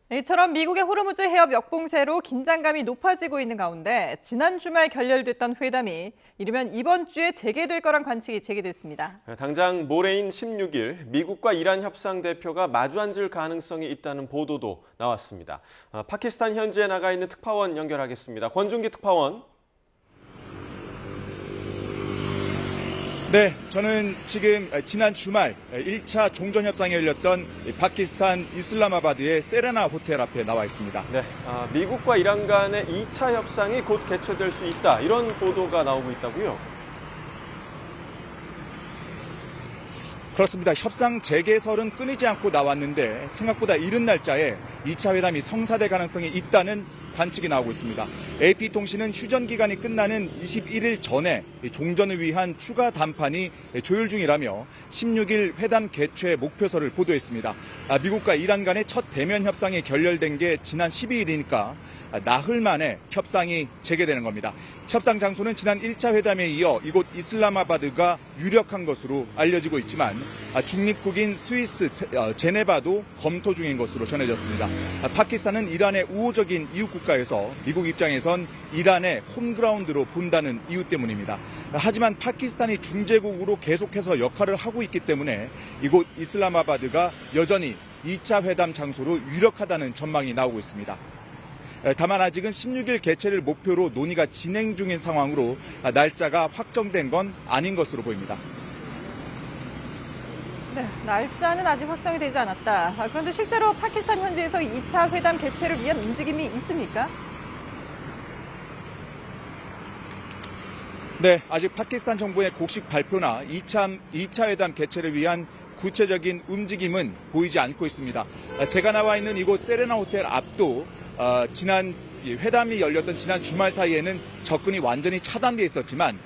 이처럼 미국의 호르무즈 해협 역봉쇄로 긴장감이 높아지고 있는 가운데 지난 주말 결렬됐던 회담이 이르면 이번 주에 재개될 거란 관측이 제기됐습니다. 당장 모레인 16일 미국과 이란 협상 대표가 마주 앉을 가능성이 있다는 보도도 나왔습니다. 파키스탄 현지에 나가 있는 특파원 연결하겠습니다. 권준기 특파원. 네, 저는 지금 지난 주말 1차 종전협상이 열렸던 파키스탄 이슬라마바드의 세레나 호텔 앞에 나와 있습니다. 네, 미국과 이란 간의 2차 협상이 곧 개최될 수 있다, 이런 보도가 나오고 있다고요? 그렇습니다. 협상 재개설은 끊이지 않고 나왔는데 생각보다 이른 날짜에 2차 회담이 성사될 가능성이 있다는 관측이 나오고 있습니다. AP통신은 휴전 기간이 끝나는 21일 전에 종전을 위한 추가 담판이 조율 중이라며 16일 회담 개최 목표서를 보도했습니다. 미국과 이란 간의 첫 대면 협상이 결렬된 게 지난 12일이니까 나흘 만에 협상이 재개되는 겁니다. 협상 장소는 지난 1차 회담에 이어 이곳 이슬라마바드가 유력한 것으로 알려지고 있지만 중립국인 스위스 제네바도 검토 중인 것으로 전해졌습니다. 파키스탄은 이란의 우호적인 이웃 국가에서 미국 입장에선 이란의 홈그라운드로 본다는 이유 때문입니다. 하지만 파키스탄이 중재국으로 계속해서 역할을 하고 있기 때문에 이곳 이슬라마바드가 여전히 2차 회담 장소로 유력하다는 전망이 나오고 있습니다. 다만 아직은 16일 개최를 목표로 논의가 진행 중인 상황으로 날짜가 확정된 건 아닌 것으로 보입니다. 네, 날짜는 아직 확정이 되지 않았다. 그런데 실제로 파키스탄 현지에서 2차 회담 개최를 위한 움직임이 있습니까? 네, 아직 파키스탄 정부의 공식 발표나 2차 회담 개최를 위한 구체적인 움직임은 보이지 않고 있습니다. 제가 나와 있는 이곳 세레나 호텔 앞도 지난 회담이 열렸던 지난 주말 사이에는 접근이 완전히 차단돼 있었지만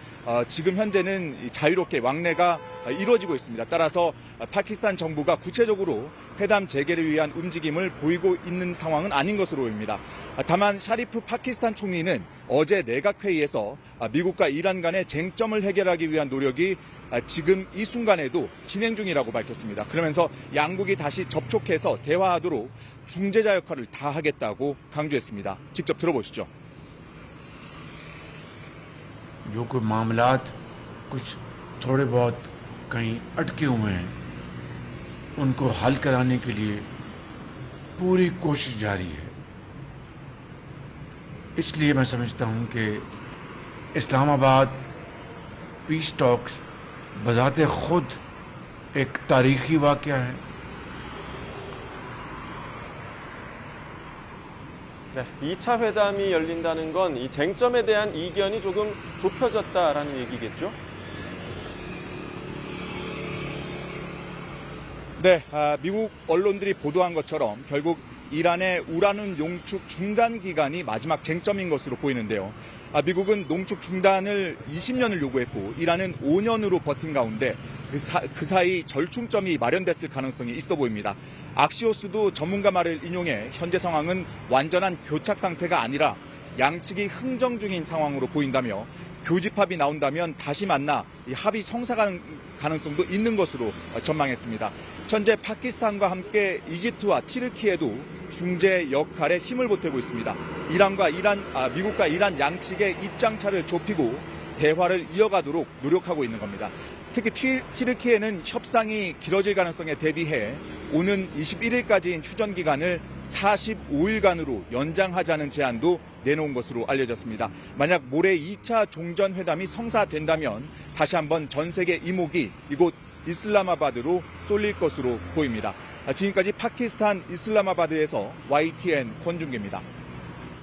지금 현재는 자유롭게 왕래가 이루어지고 있습니다. 따라서 파키스탄 정부가 구체적으로 회담 재개를 위한 움직임을 보이고 있는 상황은 아닌 것으로 보입니다. 다만 샤리프 파키스탄 총리는 어제 내각회의에서 미국과 이란 간의 쟁점을 해결하기 위한 노력이 지금 이 순간에도 진행 중이라고 밝혔습니다. 그러면서 양국이 다시 접촉해서 대화하도록 중재자 역할을 다하겠다고 강조했습니다. 직접 들어보시죠. जो कोई मामलात कुछ थोड़े बहुत कहीं अटके हुए हैं उनको हल कराने के लिए पूरी कोशिश जारी है। इसलिए मैं समझता हूं कि इस्लामाबाद पीस टॉक्स बजाते खुद एक तारीखी वाक़या है। 네, 2차 회담이 열린다는 건 이 쟁점에 대한 이견이 조금 좁혀졌다라는 얘기겠죠? 네, 미국 언론들이 보도한 것처럼 결국 이란의 우라늄 농축 중단 기간이 마지막 쟁점인 것으로 보이는데요. 미국은 농축 중단을 20년을 요구했고 이란은 5년으로 버틴 가운데 그 사이 절충점이 마련됐을 가능성이 있어 보입니다. 악시오스도 전문가 말을 인용해 현재 상황은 완전한 교착 상태가 아니라 양측이 흥정 중인 상황으로 보인다며 교집합이 나온다면 다시 만나 이 합의 성사 가능성도 있는 것으로 전망했습니다. 현재 파키스탄과 함께 이집트와 튀르키예도 중재 역할에 힘을 보태고 있습니다. 미국과 이란 양측의 입장차를 좁히고 대화를 이어가도록 노력하고 있는 겁니다. 특히 튀르키예는 협상이 길어질 가능성에 대비해 오는 21일까지인 휴전 기간을 45일간으로 연장하자는 제안도 내놓은 것으로 알려졌습니다. 만약 모레 2차 종전회담이 성사된다면 다시 한번 전 세계 이목이 이곳 이슬라마바드로 쏠릴 것으로 보입니다. 지금까지 파키스탄 이슬라마바드에서 YTN 권준기입니다.